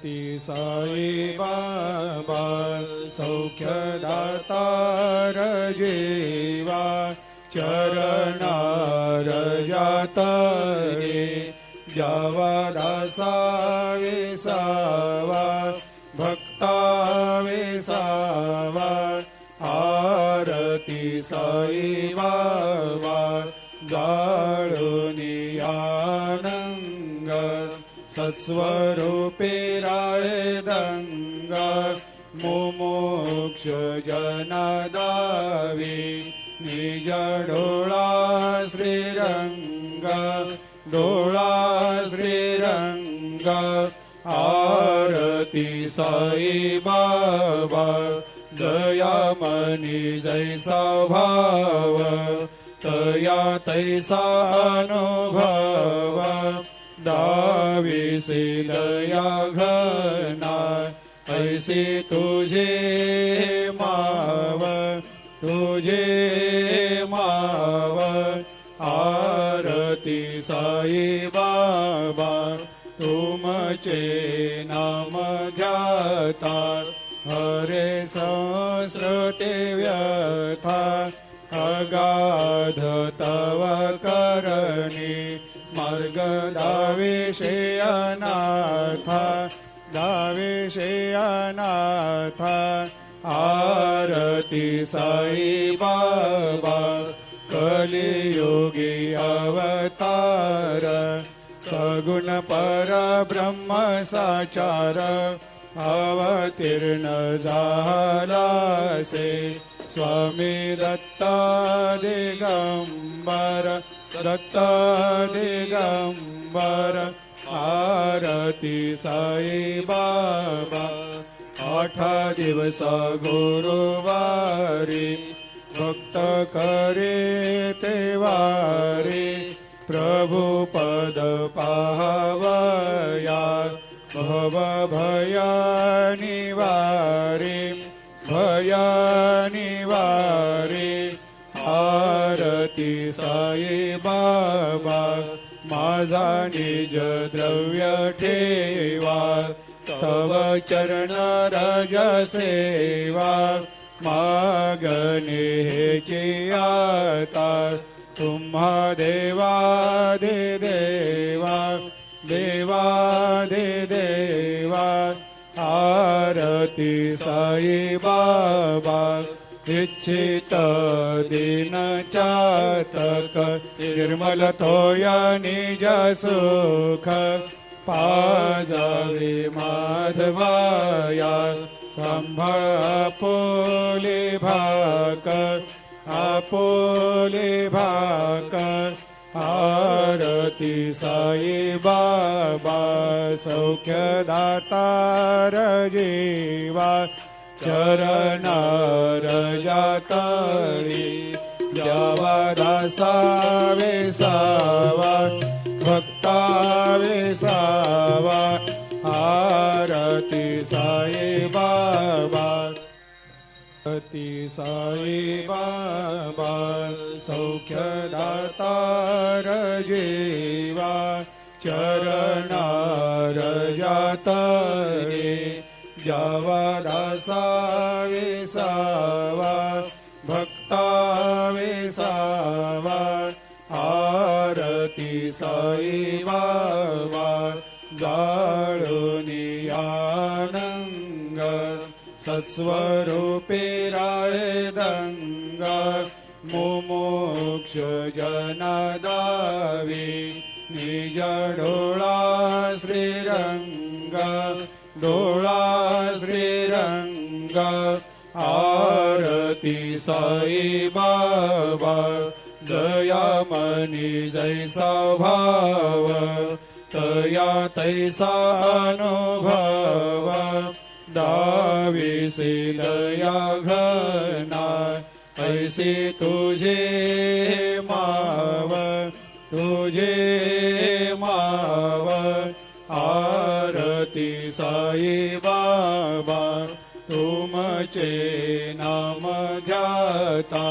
ती साई बाबा सौख्यदातार जीवा चरणार जातरे जावा दासा विसावा भक्ता विसावा आरती साई बाबा जाळूनी आनंग सत्स्वरूपे राय दंग मुमुक्ष जनदावी निज डोळा श्रीरंग डोळा श्रीरंग आरती साई बाबा दयामनी जैसा भाव तया तैसा अनुभव दाविसी दया घना ऐसी तुझे माव तुझे माव आरती साई बाबा तुमचे नाम ध्याता हरे संस्कृते व्यथा अगाध तव करणी मार्ग दाविषे अनाथा दाविषे अनाथा आरती साई बाबा कलियुगी अवतार सगुण परब्रह्म साचार अवतीर्ण झालासे स्वामी दत्ता दिगंबर दत्ता दिगंबर आरती साई बाबा 8 दिवस गुरुवारी भक्त करे तेवारी प्रभु पद पाहवया भव भया निवारी भया निवारी आरती साई बाबा माझा निज द्रव्य ठेवा तव चरण रज सेवा मागणे हेची आता तुम्हा देवादि देवा देवादि देवा आरती साई बाबा इच्छित दिन चातक निर्मल थोया निज सुख पाजावे माधवाया सांभाळ आपोले भाक आरती साई बाबा सौख्यदातार जीवा चरणार जातळी द्यावा दासा विसावा भक्ता विसावा आरती साई बाबा ती साई बाबा सौख्यदातार जीवा चरणार जातरे जावा दासा विसावा भक्ता विसावा आरती साई बाबा जाळूनी आनंग सत्स्वरूपे राय दंग मुमुक्ष जनदावी निज डोळा श्रीरंग डोळा श्रीरंग आरती साई बाबा दयामनी जैसा भाव तया तैसा अनुभव दाविसी दया घना ऐसी तुझे माव तुझे माव आरती साई बाबा तुमचे नाम ध्याता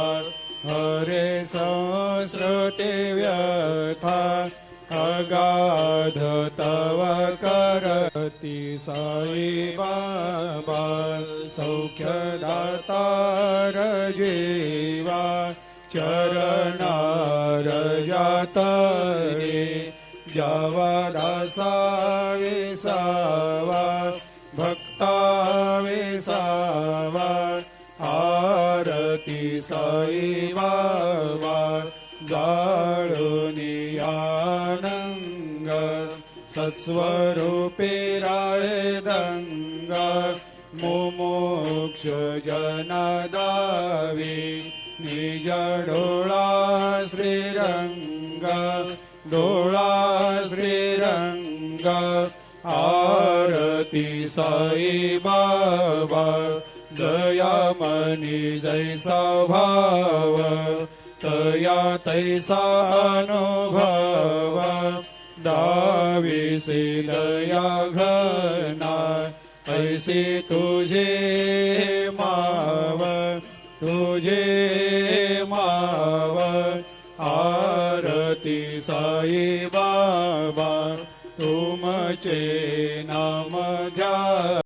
हरे संस्कृते व्यथा अगाध तव करती साई बाबा सौख्यदातार जीवा चरणार जातरे जावा दासा विसावा भक्ता विसावा आरती साई बाबा जाळुनी आनंग सत्स्वरूपे राय दंग मुमुक्ष जनदावी निज डोळा श्रीरंग डोळा श्रीरंग आरती साई बाबा जया मनी जैसा भाव तया तैसा अनुभव दाविसे दया घना ऐसे तुझे माव आरती साई बाबा तुमचे नाम ध्या